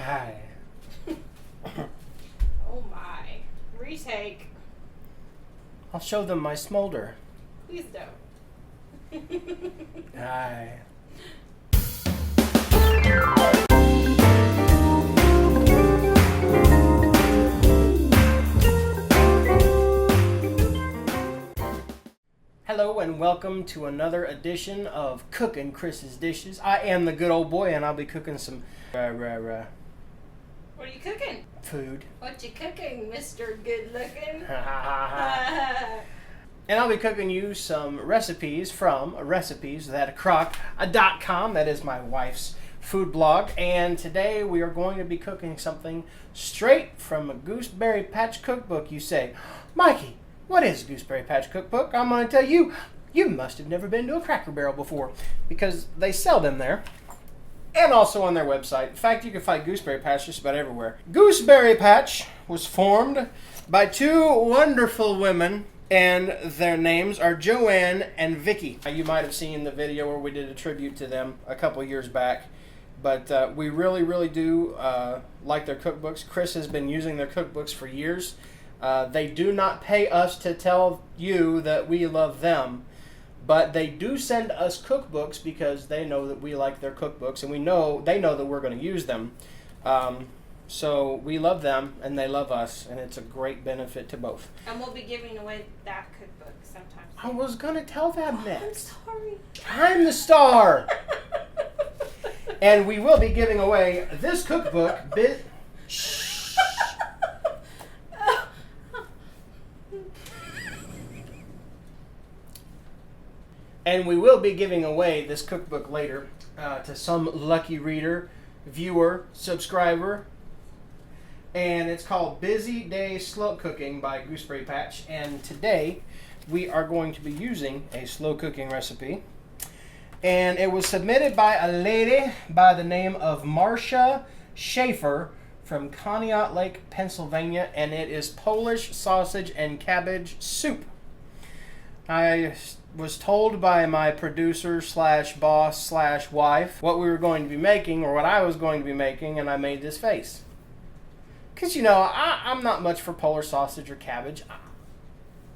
Hi. Oh my. Retake. I'll show them my smolder. Please don't. Hi. Hello and welcome to another edition of Cookin' Chris's Dishes. I am the good old boy and I'll be cooking some What are you cooking? food. What you cooking, Mr. Good Looking? And I'll be cooking you some recipes from recipes.crock.com. That is my wife's food blog. And today we are going to be cooking something straight from a Gooseberry Patch Cookbook. You say, Mikey, what is a Gooseberry Patch Cookbook? I'm going to tell you, you must have never been to a Cracker Barrel before because they sell them there. And also on their website. In fact, you can find Gooseberry Patch just about everywhere. Gooseberry Patch was formed by two wonderful women, and their names are Joanne and Vicky. You might have seen the video where we did a tribute to them a couple years back. But we really, really do like their cookbooks. Cris has been using their cookbooks for years. They do not pay us to tell you that we love them. But they do send us cookbooks because they know that we like their cookbooks, and they know that we're going to use them. So we love them, and they love us, and it's a great benefit to both. And we'll be giving away that cookbook sometime. I was going to tell that next. I'm sorry. I'm the star. And we will be giving away this cookbook. And we will be giving away this cookbook later to some lucky reader, viewer, subscriber. And it's called Busy Day Slow Cooking by Gooseberry Patch. And today we are going to be using a slow cooking recipe. And it was submitted by a lady by the name of Marcia Schaefer from Conneaut Lake, Pennsylvania. And it is Polish sausage and cabbage soup. I was told by my producer slash boss slash wife what we were going to be making, or what I was going to be making, and I made this face. Because, you know, I'm not much for Polish sausage or cabbage.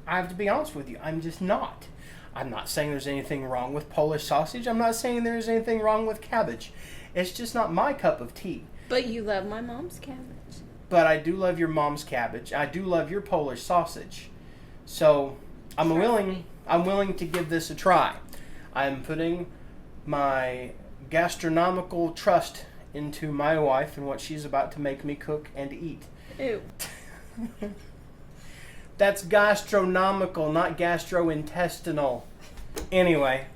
I have to be honest with you, I'm just not. I'm not saying there's anything wrong with Polish sausage. I'm not saying there's anything wrong with cabbage. It's just not my cup of tea. But you love my mom's cabbage. But I do love your mom's cabbage. I do love your Polish sausage. So I'm willing to give this a try. I'm putting my gastronomical trust into my wife and what she's about to make me cook and eat. Ew. That's gastronomical, not gastrointestinal. Anyway,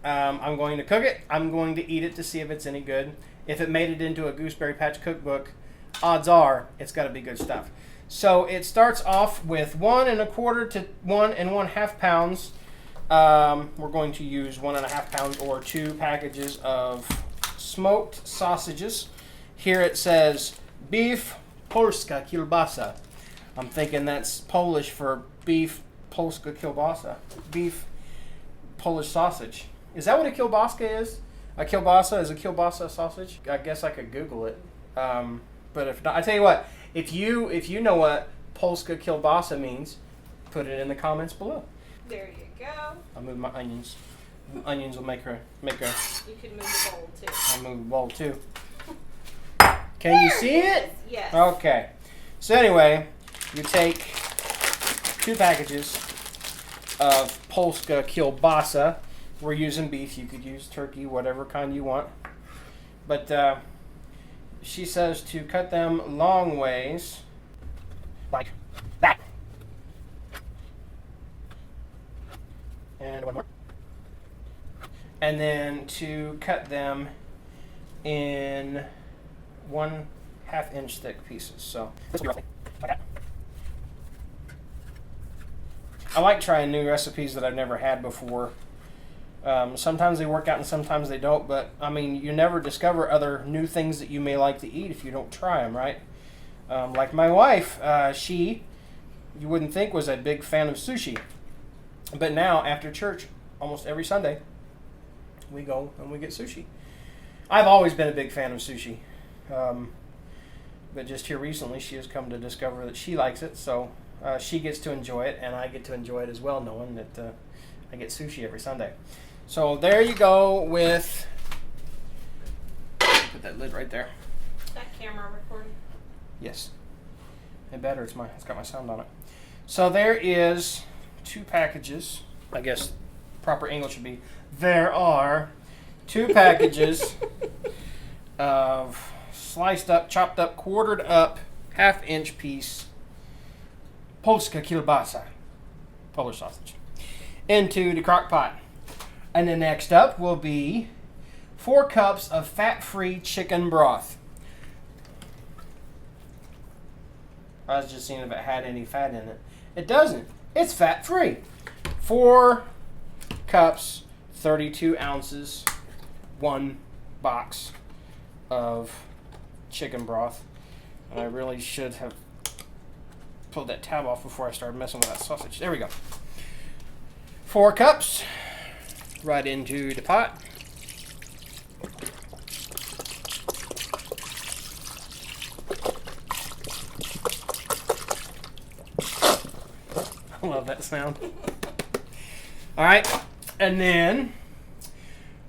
I'm going to cook it. I'm going to eat it to see if it's any good. If it made it into a Gooseberry Patch Cookbook, odds are it's got to be good stuff. So it starts off with 1 1/4 to 1 1/2 pounds. We're going to use 1 1/2 pounds or 2 packages of smoked sausages. Here it says beef polska kielbasa. I'm thinking that's Polish for beef polska kielbasa. Beef Polish sausage. Is that what a kielbasa is? A kielbasa is a kielbasa sausage? I guess I could Google it. But if not, I tell you what, if you know what polska kielbasa means, put it in the comments below. There you go. I'll move my onions. Onions will make a. You can move the bowl too. I'll move the bowl too. Can you see it? Yes. Okay. So anyway, you take 2 packages of polska kielbasa. We're using beef. You could use turkey, whatever kind you want. But she says to cut them long ways, like that. And one more. And then to cut them in 1/2 inch thick pieces. So this will be roughly like that. I like trying new recipes that I've never had before. Sometimes they work out and sometimes they don't, but I mean, you never discover other new things that you may like to eat if you don't try them, right? Like my wife, you wouldn't think was a big fan of sushi. But now, after church, almost every Sunday, we go and we get sushi. I've always been a big fan of sushi. But just here recently, she has come to discover that she likes it, so she gets to enjoy it, and I get to enjoy it as well, knowing that I get sushi every Sunday. So there you go with... Put that lid right there. Is that camera recording? Yes. It better. It's got my sound on it. So there is 2 packages. I guess proper English would be there are 2 packages of sliced up, chopped up, quartered up, half-inch piece Polska kielbasa, Polish sausage, into the crock pot. And then next up will be 4 cups of fat-free chicken broth. I was just seeing if it had any fat in it. It doesn't. It's fat-free. 4 cups, 32 ounces, 1 box of chicken broth. And I really should have pulled that tab off before I started messing with that sausage. There we go. 4 cups right into the pot. I love that sound. All right, and then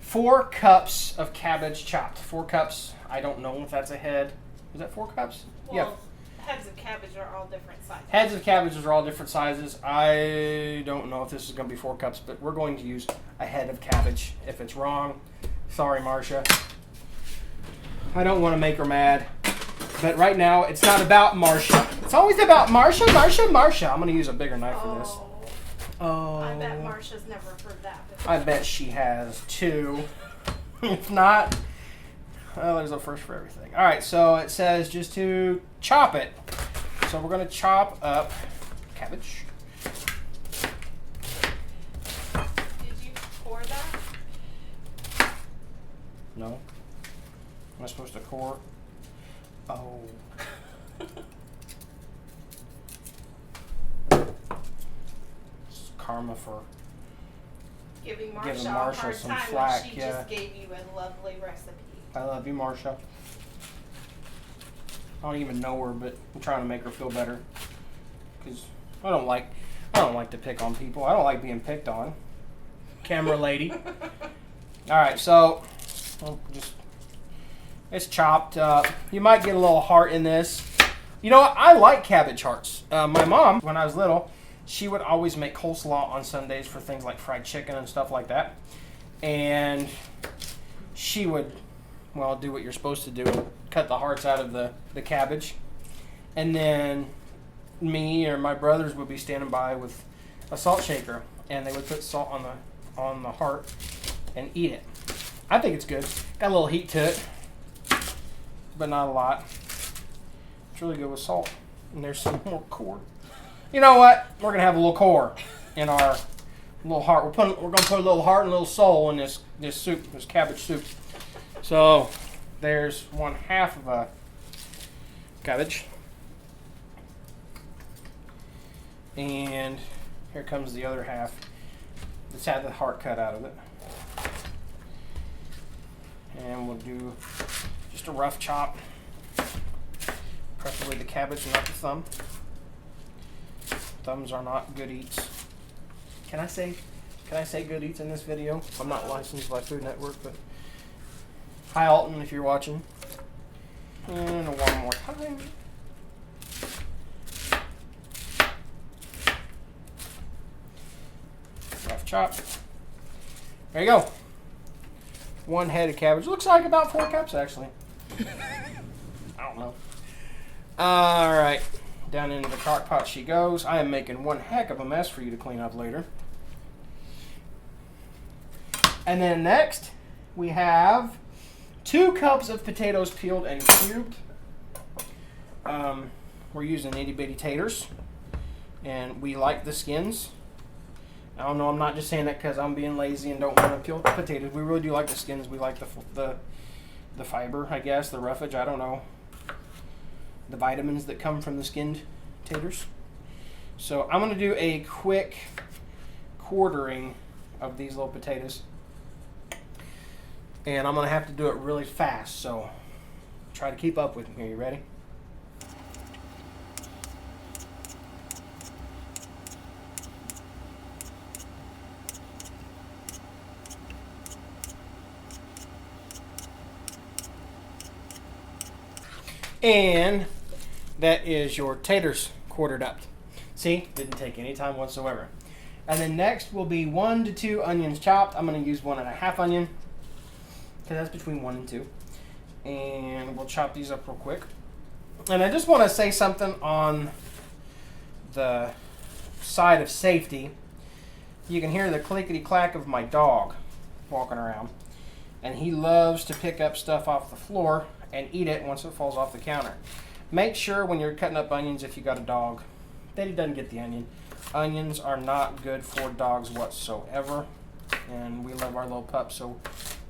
4 cups of cabbage chopped. 4 cups. I don't know if that's a head. Is that 4 cups? Well, heads of cabbage are all different sizes. Heads of cabbages are all different sizes. I don't know if this is going to be 4 cups, but we're going to use a head of cabbage. If it's wrong, sorry, Marcia. I don't want to make her mad. But right now, it's not about Marcia. It's always about Marcia, Marcia, Marcia. I'm going to use a bigger knife for this. Oh. I bet Marcia's never heard that before. I bet she has too. If not, well, there's a first for everything. All right, so it says just to chop it. So we're going to chop up cabbage. Did you core that? No. Am I supposed to core? Oh. It's karma for Giving Marcia giving a Marcia hard some time flack, when she yeah. just gave you a lovely recipe. I love you, Marcia. I don't even know her, but I'm trying to make her feel better. Because I don't like to pick on people. I don't like being picked on. Camera lady. All right, so it's chopped up. You might get a little heart in this. You know what? I like cabbage hearts. My mom, when I was little, she would always make coleslaw on Sundays for things like fried chicken and stuff like that. And she would, well, do what you're supposed to do. Cut the hearts out of the cabbage. And then me or my brothers would be standing by with a salt shaker. And they would put salt on the heart and eat it. I think it's good. Got a little heat to it, but not a lot. It's really good with salt. And there's some more core. You know what? We're gonna have a little core in our little heart. We're gonna put a little heart and a little soul in this soup, this cabbage soup. So there's 1/2 of a cabbage, and here comes the other half. Let's have the heart cut out of it. And we'll do just a rough chop, preferably the cabbage, not the thumb. Thumbs are not good eats. Can I say good eats in this video? I'm not licensed by Food Network, but hi Alton, if you're watching. And one more time. Rough chop. There you go. 1 head of cabbage. Looks like about 4 cups, actually. I don't know. All right. Down into the crock pot she goes. I am making one heck of a mess for you to clean up later. And then next, we have 2 cups of potatoes peeled and cubed. We're using itty bitty taters. And we like the skins. I don't know, I'm not just saying that because I'm being lazy and don't want to peel potatoes. We really do like the skins. We like the fiber, I guess, the roughage, I don't know. The vitamins that come from the skinned taters. So I'm going to do a quick quartering of these little potatoes. And I'm going to have to do it really fast, so try to keep up with me. Are you ready? And that is your taters quartered up. See, didn't take any time whatsoever. And then next will be 1 to 2 onions chopped. I'm going to use 1.5 onion because that's between 1 and 2. And we'll chop these up real quick. And I just want to say something on the side of safety. You can hear the clickety-clack of my dog walking around. And he loves to pick up stuff off the floor and eat it once it falls off the counter. Make sure when you're cutting up onions, if you got a dog, that he doesn't get the onion. Onions are not good for dogs whatsoever, and we love our little pups, so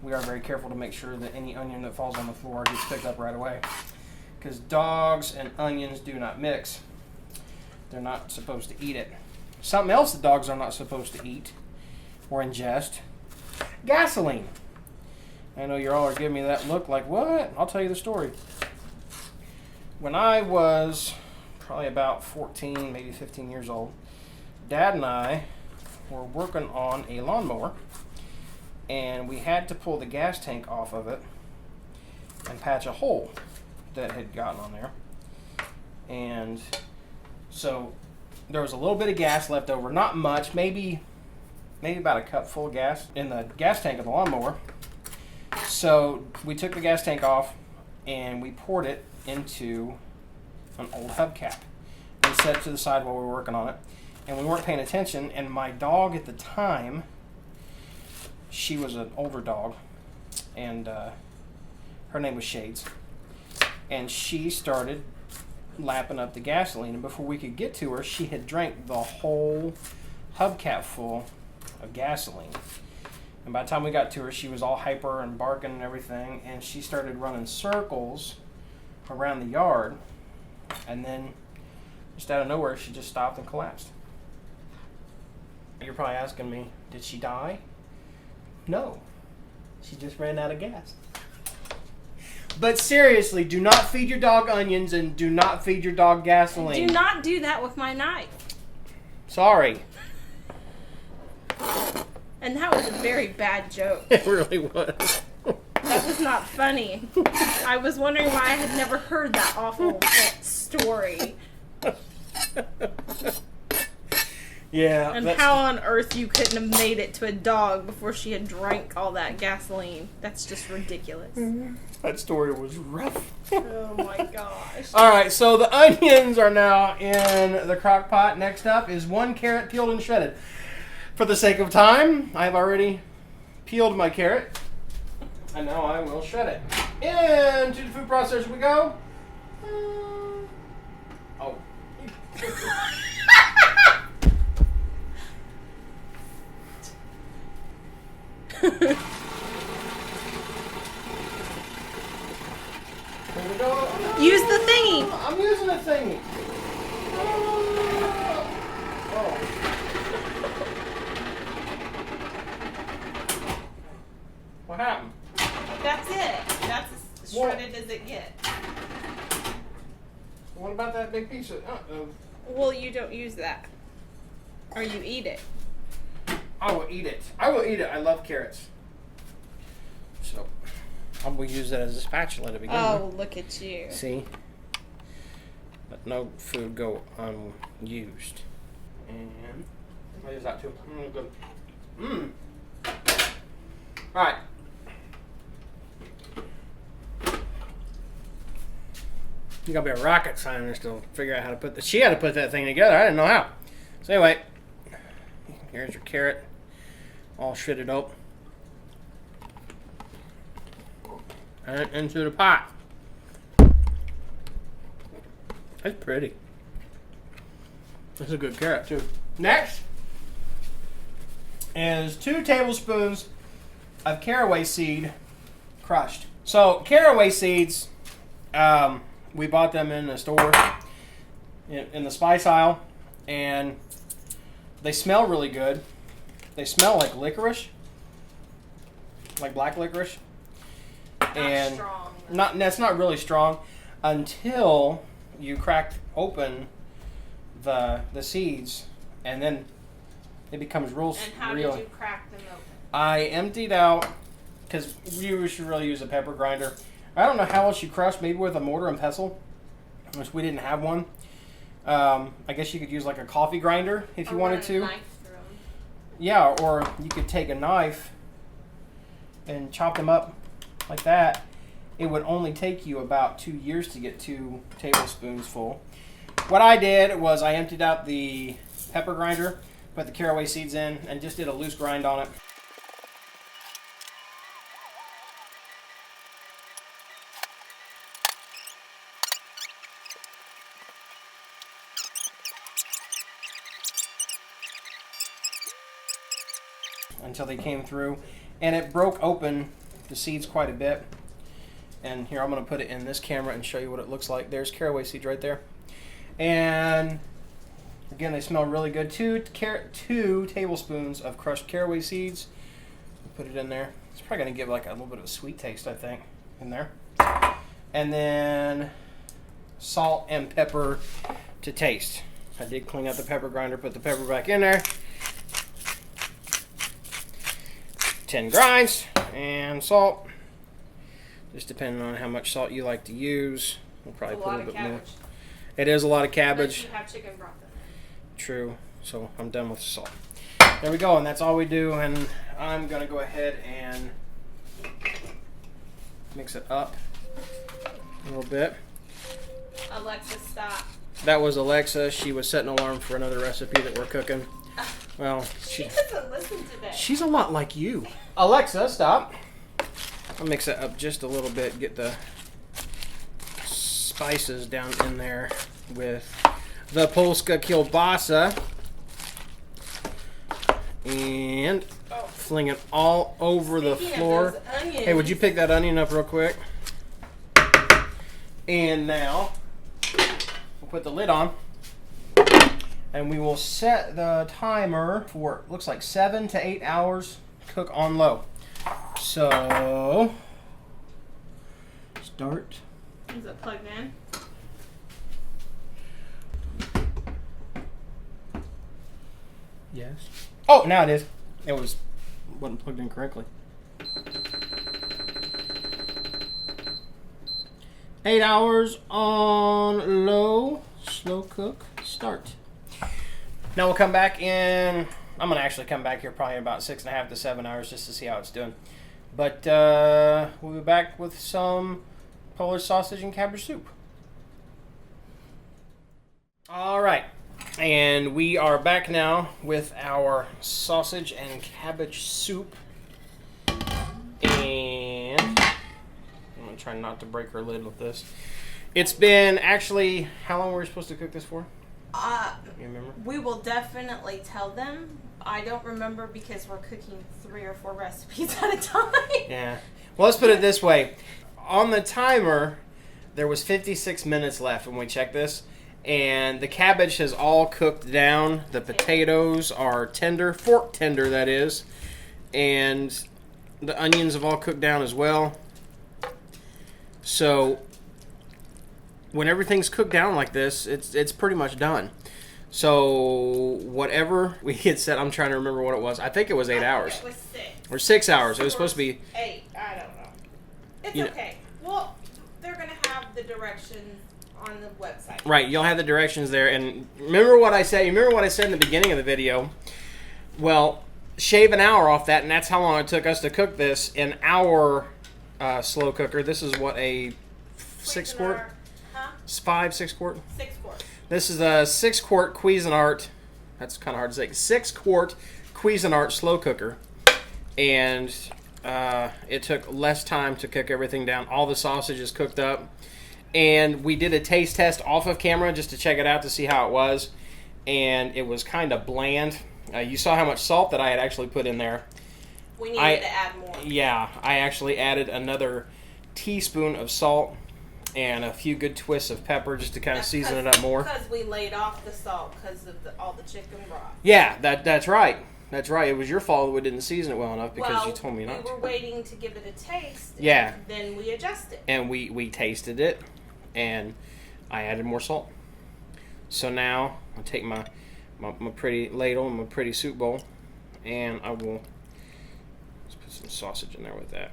we are very careful to make sure that any onion that falls on the floor gets picked up right away. Because dogs and onions do not mix. They're not supposed to eat it. Something else that dogs are not supposed to eat or ingest: gasoline. I know you all are giving me that look like, what? I'll tell you the story. When I was probably about 14, maybe 15 years old, Dad and I were working on a lawnmower, and we had to pull the gas tank off of it and patch a hole that had gotten on there. And so there was a little bit of gas left over, not much, maybe about a cup full of gas in the gas tank of the lawnmower. So we took the gas tank off and we poured it into an old hubcap and set it to the side while we were working on it. And we weren't paying attention, and my dog at the time, she was an older dog, and her name was Shades, and she started lapping up the gasoline, and before we could get to her, she had drank the whole hubcap full of gasoline. And by the time we got to her, she was all hyper and barking and everything, and she started running circles around the yard, and then just out of nowhere, she just stopped and collapsed. You're probably asking me, did she die? No. She just ran out of gas. But seriously, do not feed your dog onions and do not feed your dog gasoline. Do not do that with my knife. Sorry. And that was a very bad joke. It really was. That was not funny. I was wondering why I had never heard that awful story. Yeah. And how on earth you couldn't have made it to a dog before she had drank all that gasoline. That's just ridiculous. That story was rough. Oh my gosh. Alright, so the onions are now in the crock pot. Next up is 1 carrot peeled and shredded. For the sake of time, I've already peeled my carrot. And now I will shred it. Into the food processor we go. Oh. There we go. Use the thingy. I'm using the thingy. Oh. What happened? That's it. That's as shredded as it gets. What about that big piece of... Well, you don't use that. Or you eat it. I will eat it. I will eat it. I love carrots. So, I will use that as a spatula to begin with. Oh, look at you. See? Let no food go unused. And I use that too. Good. Alright. You gotta be a rocket scientist to figure out how to put this. She had to put that thing together. I didn't know how. So anyway, here's your carrot, all shredded up, and into the pot. That's pretty. That's a good carrot too. Next is 2 tablespoons of caraway seed crushed. So caraway seeds, we bought them in the store, in the spice aisle, and they smell really good. They smell like licorice, like black licorice. Not strong. That's not really strong until you crack open the seeds, and then it becomes real. And how real. did you crack them open? I emptied out, because you should really use a pepper grinder. I don't know how else you crush, maybe with a mortar and pestle, which we didn't have one. I guess you could use like a coffee grinder if you wanted to. Knife through 'em. Yeah, or you could take a knife and chop them up like that. It would only take you about 2 years to get 2 tablespoons full. What I did was I emptied out the pepper grinder, put the caraway seeds in, and just did a loose grind on it. Until they came through, and it broke open the seeds quite a bit. And here, I'm going to put it in this camera and show you what it looks like. There's caraway seeds right there. And again, they smell really good. 2 tablespoons of crushed caraway seeds. Put it in there. It's probably going to give like a little bit of a sweet taste, I think, in there. And then salt and pepper to taste. I did clean out the pepper grinder, put the pepper back in there. 10 grinds and salt. Just depending on how much salt you like to use. We'll probably put a little bit more. It is a lot of cabbage. But you have chicken broth in it. True. So I'm done with the salt. There we go, and that's all we do. And I'm gonna go ahead and mix it up a little bit. Alexa, stop. That was Alexa. She was setting an alarm for another recipe that we're cooking. Well, She doesn't listen today. she's a lot like you. Alexa, stop. I'll mix it up just a little bit, get the spices down in there with the Polska kielbasa. And fling it all over the floor. Hey, would you pick that onion up real quick? And now, we'll put the lid on. And we will set the timer for, looks like 7 to 8 hours, cook on low. So, start. Is it plugged in? Yes. Oh, now it is. It wasn't plugged in correctly. 8 hours on low, slow cook, start. Now we'll come back in. I'm gonna actually come back here probably about 6.5 to 7 hours just to see how it's doing. But we'll be back with some Polish sausage and cabbage soup. All right, and we are back now with our sausage and cabbage soup. And I'm gonna try not to break her lid with this. It's been actually, how long were we supposed to cook this for? You remember? We will definitely tell them. I don't remember because we're cooking 3 or 4 recipes at a time. Yeah. Well, let's put it this way. On the timer, there was 56 minutes left when we checked this. And the cabbage has all cooked down. The potatoes are tender, fork tender that is. And the onions have all cooked down as well. So when everything's cooked down like this, it's pretty much done. So whatever we had said, I'm trying to remember what it was. I think it was 8 hours. It was 6. Or 6 hours. It was supposed to be 8. I don't know. It's okay. Well, they're going to have the directions on the website. Right, you'll have the directions there. And remember what I said? You remember what I said in the beginning of the video? Well, shave an hour off that, and that's how long it took us to cook this in our slow cooker. This is what, a 6 quart? Huh? 5, 6 quart? 6 quarts. This is a 6 quart Cuisinart. That's kind of hard to say. 6 quart Cuisinart slow cooker. And it took less time to cook everything down. All the sausage is cooked up. And we did a taste test off of camera just to check it out to see how it was. And it was kind of bland. You saw how much salt that I had actually put in there. We needed to add more. Yeah, I actually added another teaspoon of salt and a few good twists of pepper just to kind of season it up more. Because we laid off the salt because of all the chicken broth. Yeah, that's right. That's right. It was your fault that we didn't season it well enough because you told me not to. We were waiting to give it a taste. Yeah. And then we adjusted. And we tasted it, and I added more salt. So now I'll take my pretty ladle and my pretty soup bowl, and I will just put some sausage in there with that,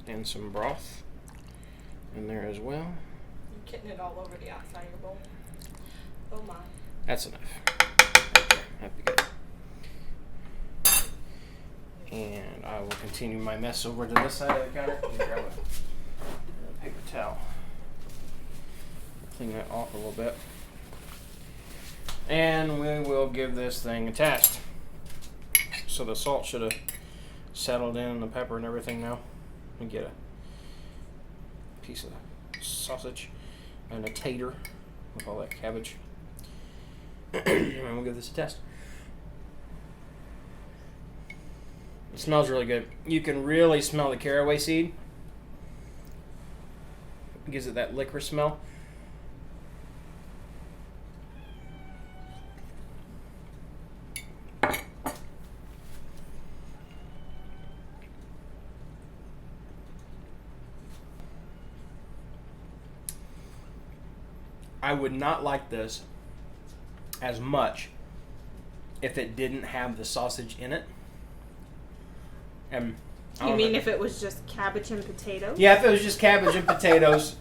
and some broth. in there as well. You're getting it all over the outside of your bowl. Oh my. That's enough. Okay, that'd be good. And I will continue my mess over to this side of the counter. Grab a paper towel. Clean that off a little bit. And we will give this thing a test. So the salt should have settled in, and the pepper and everything now. We get a piece of sausage and a tater with all that cabbage. And we'll give this a test. It smells really good. You can really smell the caraway seed. It gives it that licorice smell. I would not like this as much if it didn't have the sausage in it. And You mean if it was just cabbage and potatoes? yeah, if it was just cabbage and potatoes,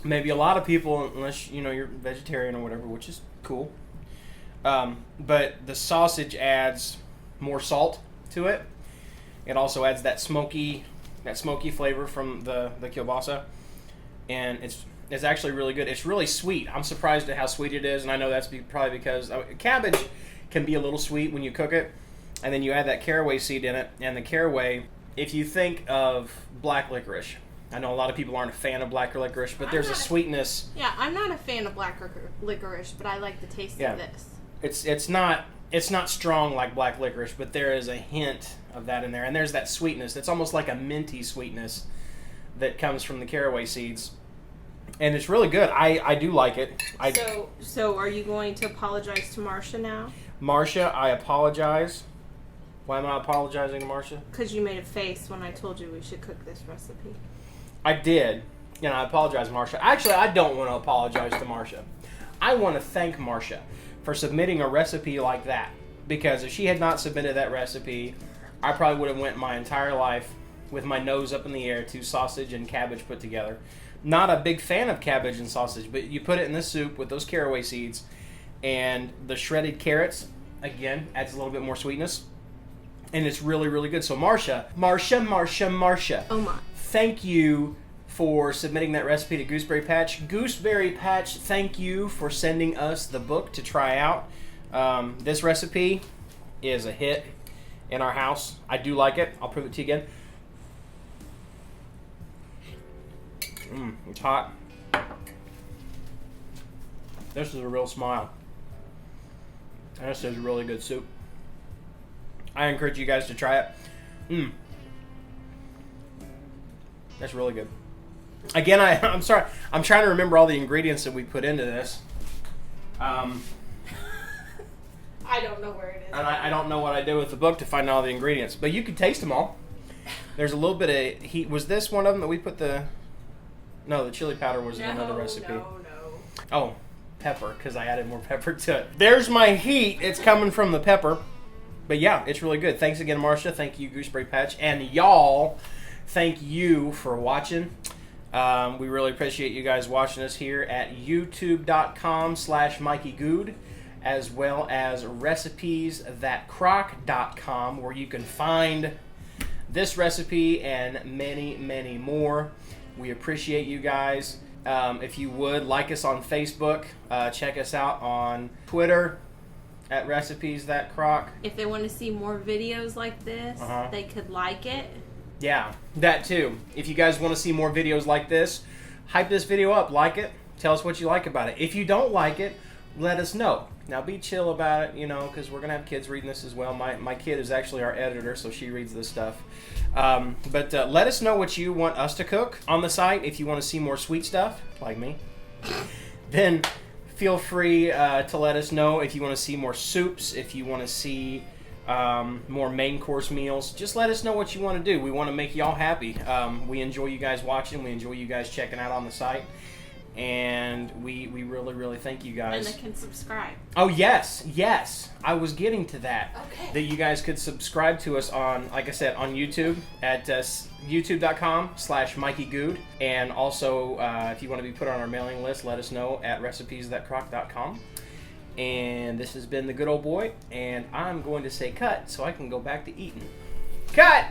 maybe a lot of people, unless you know you're vegetarian or whatever, which is cool. But the sausage adds more salt to it. It also adds that smoky flavor from the kielbasa, and it's actually really good. It's really sweet. I'm surprised at how sweet it is, and I know that's probably because cabbage can be a little sweet when you cook it, and then you add that caraway seed in it, and the caraway, if you think of black licorice, I know a lot of people aren't a fan of black licorice, but there's a sweetness. Yeah, I'm not a fan of black licorice, but I like the taste of this. It's not strong like black licorice, but there is a hint of that in there, and there's that sweetness. It's almost like a minty sweetness that comes from the caraway seeds, and it's really good. I do like it. So are you going to apologize to Marcia now? Marcia, I apologize. Why am I apologizing to Marcia? Because you made a face when I told you we should cook this recipe. I did. And I apologize, Marcia. Actually, I don't want to apologize to Marcia. I want to thank Marcia for submitting a recipe like that. Because if she had not submitted that recipe, I probably would have went my entire life with my nose up in the air to sausage and cabbage put together. Not a big fan of cabbage and sausage, but you put it in the soup with those caraway seeds, and the shredded carrots, again, adds a little bit more sweetness. And it's really, really good. So Marcia. Oh my. Thank you for submitting that recipe to Gooseberry Patch. Gooseberry Patch, thank you for sending us the book to try out. This recipe is a hit in our house. I do like it. I'll prove it to you again. It's hot. This is a real smile. And this is really good soup. I encourage you guys to try it. That's really good. Again, I'm sorry. I'm trying to remember all the ingredients that we put into this. I don't know where it is. And I don't know what I did with the book to find all the ingredients. But you can taste them all. There's a little bit of heat. Was this one of them that we put the... No, the chili powder was in another recipe. No. Oh, pepper, because I added more pepper to it. There's my heat. It's coming from the pepper. But yeah, it's really good. Thanks again, Marcia. Thank you, Gooseberry Patch. And y'all, thank you for watching. We really appreciate you guys watching us here at youtube.com/MikeyGoode, as well as recipes.crock.com, where you can find this recipe and many, many more. We appreciate you guys. If you would, like us on Facebook. Check us out on Twitter at recipes.crock. If they want to see more videos like this, they could like it. Yeah, that too. If you guys want to see more videos like this, hype this video up, like it, tell us what you like about it. If you don't like it, let us know. Now be chill about it, you know, because we're going to have kids reading this as well. My kid is actually our editor, so she reads this stuff. But let us know what you want us to cook on the site. If you want to see more sweet stuff, like me, then feel free to let us know. If you want to see more soups, if you want to see more main course meals, just let us know what you want to do. We want to make y'all happy. We enjoy you guys watching. We enjoy you guys checking out on the site. And we really, really thank you guys. And they can subscribe. Oh, yes. I was getting to that. Okay. That you guys could subscribe to us on, like I said, on YouTube at youtube.com/MikeyGoode. And also, if you want to be put on our mailing list, let us know at recipes.crock.com. And this has been the Good Old Boy. And I'm going to say cut so I can go back to eating. Cut!